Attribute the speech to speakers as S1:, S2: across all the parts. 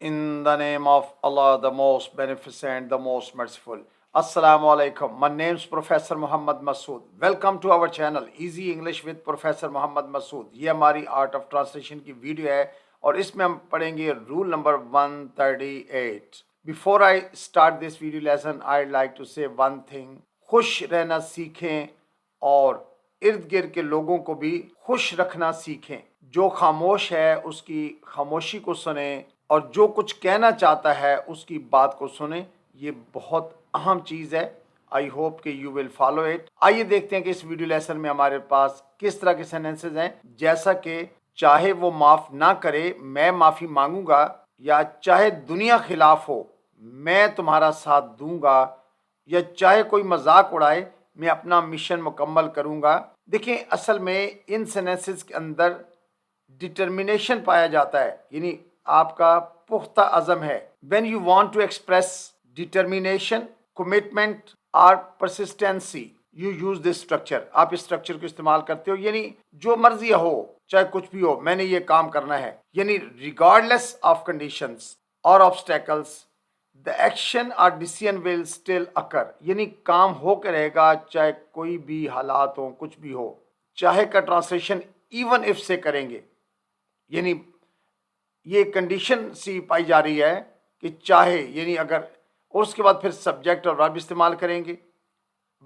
S1: In the name of Allah, the most beneficent, the most merciful. Assalamu alaikum. My name is Professor Muhammad Masood. Welcome to our channel Easy English with Professor Muhammad Masood. ये हमारी art of translation की video है और इसमें हम पढ़ेंगे rule number 138. Before I start this video lesson, I'd like to say one thing. खुश रहना सीखें और इर्द गिर्द के लोगों को भी खुश रखना सीखें. जो खामोश है उसकी खामोशी को सुने और जो कुछ कहना चाहता है उसकी बात को सुने. ये बहुत अहम चीज़ है. आई होप कि यू विल फॉलो इट. आइए देखते हैं कि इस वीडियो लेसन में हमारे पास किस तरह के सेंटेंसेस हैं. जैसा कि चाहे वो माफ़ ना करे मैं माफ़ी मांगूंगा, या चाहे दुनिया खिलाफ हो मैं तुम्हारा साथ दूंगा, या चाहे कोई मजाक उड़ाए मैं अपना मिशन मुकम्मल करूंगा. देखिए, असल में इन सेंटेंसेस के अंदर डिटर्मिनेशन पाया जाता है, यानी आपका पुख्ता अज़म है. When you want to express determination, commitment और persistency, you use this structure. आप इस स्ट्रक्चर को इस्तेमाल करते हो, यानी जो मर्जी हो चाहे कुछ भी हो मैंने ये काम करना है, यानी रिगार्डलेस ऑफ कंडीशंस और ऑब्स्टेकल्स द एक्शन और डिसीजन विल स्टिल अकर, यानी काम हो के रहेगा चाहे कोई भी हालात हो, कुछ भी हो. चाहे का ट्रांसलेशन इवन इफ से करेंगे, यानी ये कंडीशन सी पाई जा रही है कि चाहे, यानी अगर, और उसके बाद फिर सब्जेक्ट और वर्ब इस्तेमाल करेंगे.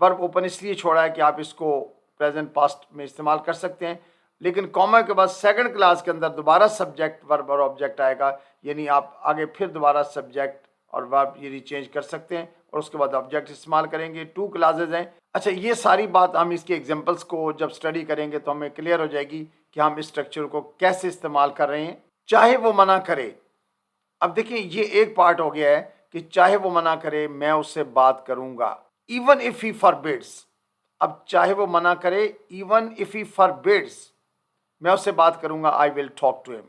S1: वर्ब ओपन इसलिए छोड़ा है कि आप इसको प्रेजेंट पास्ट में इस्तेमाल कर सकते हैं, लेकिन कॉमा के बाद सेकंड क्लास के अंदर दोबारा सब्जेक्ट वर्ब और ऑब्जेक्ट आएगा, यानी आप आगे फिर दोबारा सब्जेक्ट और वर्ब ये चेंज कर सकते हैं और उसके बाद ऑब्जेक्ट इस्तेमाल करेंगे. 2 क्लासेज हैं. अच्छा, ये सारी बात हम इसके एग्जांपल्स को जब स्टडी करेंगे तो हमें क्लियर हो जाएगी कि हम इस स्ट्रक्चर को कैसे इस्तेमाल कर रहे हैं. चाहे वो मना करे. अब देखिए, ये एक पार्ट हो गया है कि चाहे वो मना करे मैं उससे बात करूंगा. Even if he forbids. अब चाहे वो मना करे, इवन इफ ही फॉरबिड्स मैं उससे बात करूंगा, I will talk to him.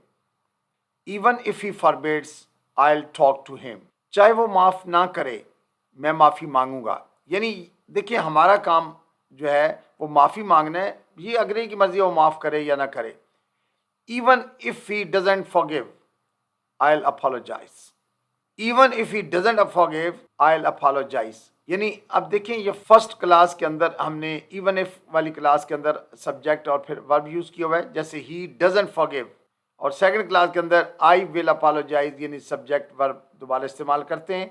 S1: Even if he forbids I will talk to him. चाहे वो माफ ना करे मैं माफी मांगूंगा. यानी देखिए, हमारा काम जो है वो माफी मांगना है. ये अगले की मर्जी वो माफ करे या ना करे. Even if he doesn't forgive, I'll apologize. Even if he doesn't forgive, I'll apologize. यानी अब देखें, ये फर्स्ट क्लास के अंदर हमने इवन इफ वाली क्लास के अंदर सब्जेक्ट और फिर वर्ब यूज किया हुआ है, जैसे ही डजंट फॉरगिव. और सेकंड क्लास के अंदर आई विल अपोलोजाइज, यानी सब्जेक्ट वर्ब दोबारा इस्तेमाल करते हैं.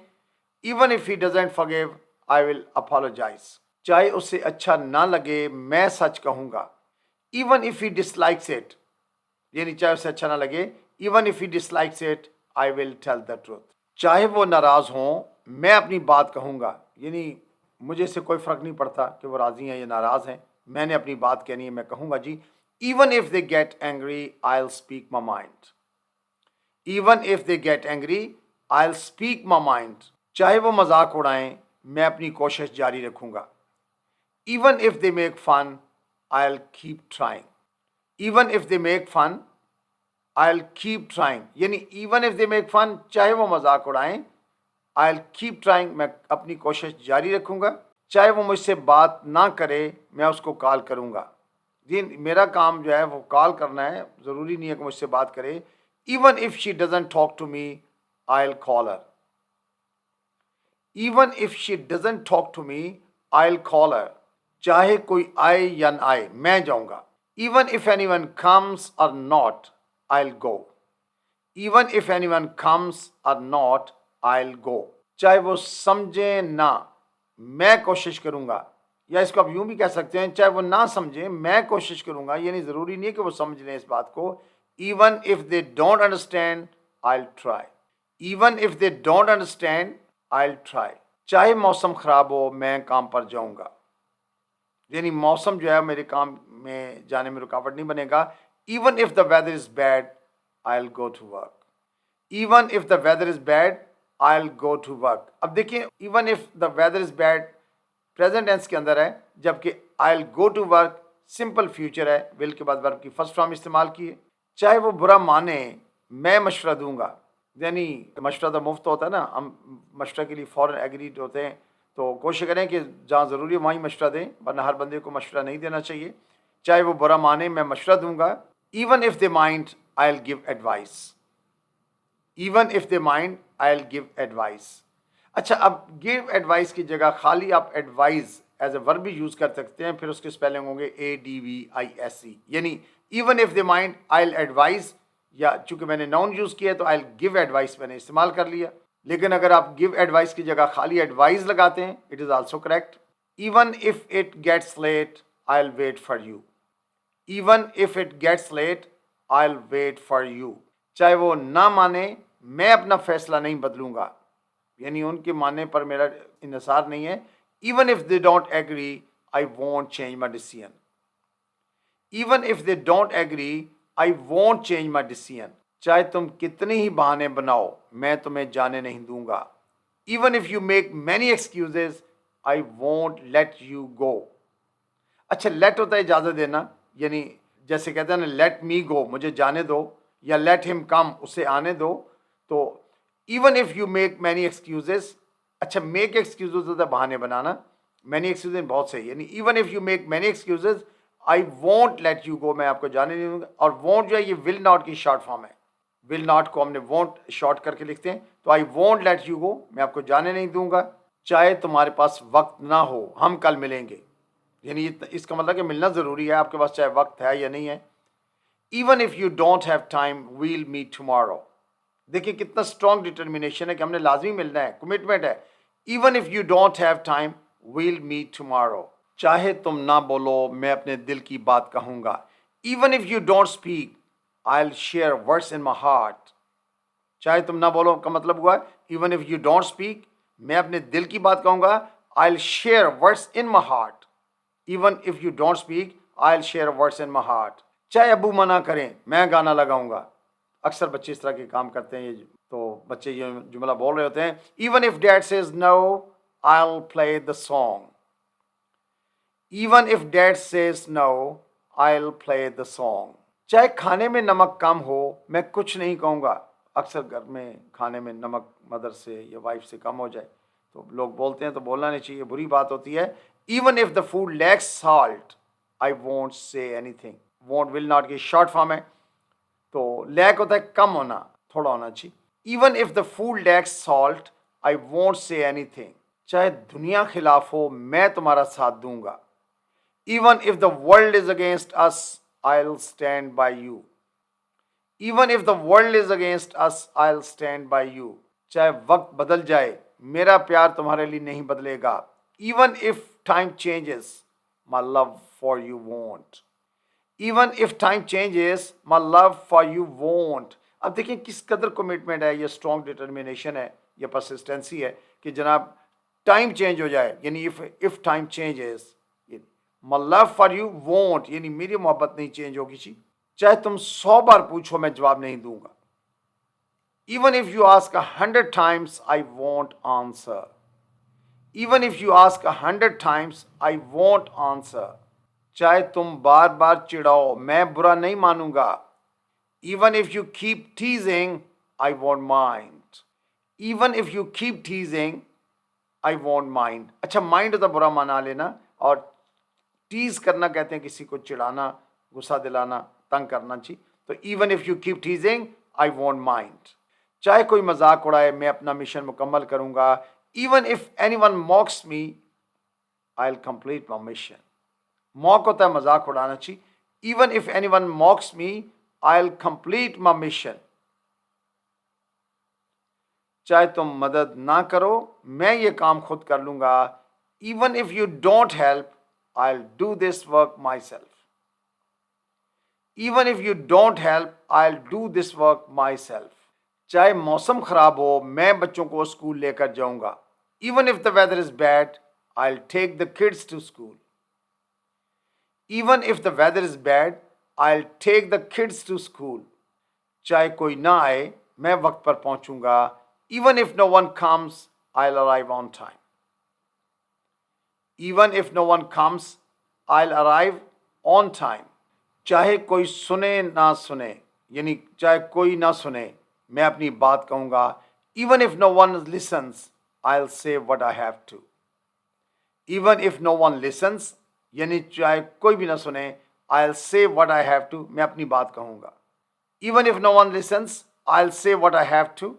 S1: Even if he doesn't forgive I will apologise. चाहे उससे अच्छा ना लगे मैं सच कहूँगा. Even if he dislikes it, यानी चाहे उसे अच्छा ना लगे, even if he dislikes it I will tell the truth. चाहे वो नाराज हों मैं अपनी बात कहूँगा, यानी मुझे इससे कोई फ़र्क नहीं पड़ता कि वो राज़ी हैं या नाराज़ हैं, मैंने अपनी बात कहनी है, मैं कहूँगा जी. Even if they get angry I will speak my mind. Even if they get angry I will speak my mind. चाहे वो मजाक उड़ाएं मैं अपनी कोशिश जारी रखूँगा. Even if they make fun I will keep trying. Even if they make fun, I'll keep trying. यानी even if they make fun, चाहे वो मजाक उड़ाएं, I'll keep trying, मैं अपनी कोशिश जारी रखूँगा. चाहे वो मुझसे बात ना करे मैं उसको कॉल करूँगा. जी, मेरा काम जो है वो कॉल करना है, ज़रूरी नहीं है कि मुझसे बात करे. Even if she doesn't talk to me, I'll call her. Even if she doesn't talk to me, I'll call her. चाहे कोई आए या ना आए मैं जाऊँगा. Even if anyone comes or not, I'll go. Even if anyone comes or not, I'll go. चाहे वो समझे ना मैं कोशिश करूँगा, या इसको आप यूँ भी कह सकते हैं, चाहे वो ना समझे मैं कोशिश करूँगा, यानी ज़रूरी नहीं है कि वो समझ लें इस बात को. Even if they don't understand, I'll try. Even if they don't understand, I'll try. चाहे मौसम ख़राब हो मैं काम पर जाऊँगा, यानी मौसम जो है मेरे काम में जाने में रुकावट नहीं बनेगा. Even if the weather is bad I will go to work. Even if the weather is bad I will go to work. अब देखिए, even if the weather is bad present tense के अंदर है, जबकि I will go to work simple future है, will के बाद verb की फर्स्ट फॉर्म इस्तेमाल की है. चाहे वो बुरा माने मैं मशवरा दूंगा, यानी मशवरा तो मुफ्त होता है ना, हम मशवरा के लिए फ़ौरन एग्रीड होते हैं, तो कोशिश करें कि जहाँ ज़रूरी है वहीं मशवरा दें, वरना हर बंदे को मशवरा नहीं देना चाहिए. चाहे वो बुरा माने मैं मशवरा दूंगा. Even if they mind I will give advice. Even if they mind I will give advice. अच्छा, अब गिव एडवाइस की जगह खाली आप एडवाइस एज ए वर्ब भी यूज कर सकते हैं, फिर उसके स्पेलिंग होंगे ADVISE, यानी even if they mind I will advice, या चूंकि मैंने नाउन यूज किया है तो आई विल गिव एडवाइस मैंने इस्तेमाल कर लिया। लेकिन अगर आप गिव एडवाइस की जगह खाली एडवाइस लगाते हैं, it is also correct. Even if it gets late I will wait for you. Even if it gets late I will wait for you. चाहे वो ना माने, मैं अपना फैसला नहीं बदलूंगा, यानी उनके मानने पर मेरा इन्हिसार नहीं है। Even if they don't agree I won't change my decision. Even if they don't agree I won't change my decision. चाहे तुम कितने ही बहाने बनाओ, मैं तुम्हें जाने नहीं दूंगा। Even if you make many excuses I won't let you go. अच्छा, लेट होता है इजाज़त देना, यानी जैसे कहते हैं ना लेट मी गो, मुझे जाने दो, या लेट हिम कम, उसे आने दो। तो even if you make many excuses, अच्छा मेक एक्सक्यूजेज होता है बहाने बनाना, मैनी एक्सक्यूजेज बहुत सही, यानी even if you make many excuses I won't let you go, मैं आपको जाने नहीं दूंगा। और वोंट जो है ये विल नॉट की शॉर्ट फॉर्म है, विल नॉट को हमने वोंट शॉर्ट करके लिखते हैं, तो I won't let you go, मैं आपको जाने नहीं दूंगा। चाहे तुम्हारे पास वक्त ना हो, हम कल मिलेंगे, यानी इसका मतलब कि मिलना ज़रूरी है, आपके पास चाहे वक्त है या नहीं है। Even if you don't have time we'll meet tomorrow. देखिए कितना स्ट्रॉन्ग डिटर्मिनेशन है कि हमने लाजमी मिलना है, कमिटमेंट है। Even if you don't have time we'll meet tomorrow. चाहे तुम ना बोलो, मैं अपने दिल की बात कहूँगा। Even if you don't speak I will share words in my heart. चाहे तुम ना बोलो का मतलब हुआ even if you don't speak, मैं अपने दिल की बात कहूँगा, I will share words in my heart. Even if you don't speak I will share words in my heart. चाहे अबू मना करें, मैं गाना लगाऊंगा। अक्सर बच्चे इस तरह के काम करते हैं, ये तो बच्चे ये जुमला बोल रहे होते हैं, even if dad says no I will play the song. Even if dad says no I will play the song. चाहे खाने में नमक कम हो, मैं कुछ नहीं कहूँगा। अक्सर घर में खाने में नमक मदर से या वाइफ से कम हो जाए तो लोग बोलते हैं, तो बोलना नहीं चाहिए, बुरी बात होती है। Even if the food lakhs salt I won't say anything. Won't will not की शॉर्ट फॉर्म है, तो लैक होता है कम होना, थोड़ा होना चाहिए। Even if the food lakhs salt I won't say anything. चाहे दुनिया खिलाफ हो, मैं तुम्हारा साथ दूंगा। Even if the world is against us I will stand by you. Even if the world is against us I will stand by you. चाहे वक्त बदल जाए, मेरा प्यार तुम्हारे लिए नहीं बदलेगा। Even if time changes my love for you won't. Even if time changes my love for you won't. अब देखिए किस कदर कमिटमेंट है, ये स्ट्रॉन्ग डिटर्मिनेशन है, ये परसिस्टेंसी है कि जनाब टाइम चेंज हो जाए, यानी if time changes my love for you won't, यानी मेरी मोहब्बत नहीं चेंज होगी जी। चाहे तुम 100 बार पूछो, मैं जवाब नहीं दूंगा। Even if you ask 100 times I won't answer. Even if you ask 100 times I won't answer. चाहे तुम बार बार चिढ़ाओ, मैं बुरा नहीं मानूंगा। Even if you keep टीजिंग I won't mind. Even if you keep टीजिंग I won't mind. अच्छा, माइंड तो बुरा माना लेना, और टीज करना कहते हैं किसी को चिढ़ाना, गुस्सा दिलाना, तंग करना चाहिए। तो even if you keep टीजिंग I won't mind. चाहे कोई मजाक उड़ाए, मैं अपना मिशन मुकम्मल करूंगा। Even if anyone मॉक्स me I will complete my mission. Mock होता है मजाक उड़ाना चाहिए। Even if anyone मॉक्स me I will complete my mission. चाहे तुम मदद ना करो, मैं ये काम खुद कर लूंगा। Even if you don't help I will do this work my self. Even if you don't help I will do this work my self. चाहे मौसम खराब हो, मैं बच्चों को स्कूल लेकर जाऊंगा। Even if the weather is bad I will take the kids to school. Even if the weather is bad I will take the kids to school. चाहे कोई ना आए, मैं वक्त पर पहुंचूंगा। Even if no one comes I will arrive on time. Even if no one comes I will arrive on time. चाहे कोई सुने ना सुने, यानी चाहे कोई ना सुने, मैं अपनी बात कहूंगा। Even if no one listens I will say what I have to. Even if no one listens, यानी चाहे कोई भी ना सुने, I will say what I have to, मैं अपनी बात कहूंगा। Even if no one listens I'll say what I have to.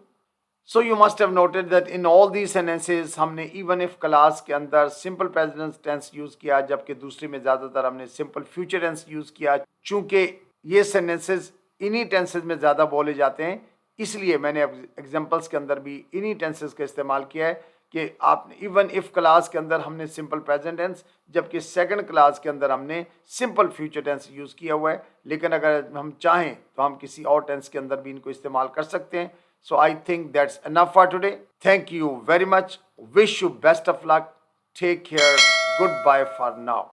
S1: So you must have noted that in all these sentences हमने even if क्लास के अंदर simple present tense use किया, जबकि दूसरी में ज़्यादातर हमने simple future tense यूज़ किया। चूँकि ये sentences इन्हीं tenses में ज़्यादा बोले जाते हैं, इसलिए मैंने एग्जाम्पल्स के अंदर भी इन्हीं टेंसेस का इस्तेमाल किया है कि आपने इवन इफ क्लास के अंदर हमने सिंपल प्रेजेंट टेंस, जबकि सेकंड क्लास के अंदर हमने सिंपल फ्यूचर टेंस यूज़ किया हुआ है। लेकिन अगर हम चाहें तो हम किसी और टेंस के अंदर भी इनको इस्तेमाल कर सकते हैं। So I think that's enough for today. Thank you very much, wish you best of luck, take care, good bye for now.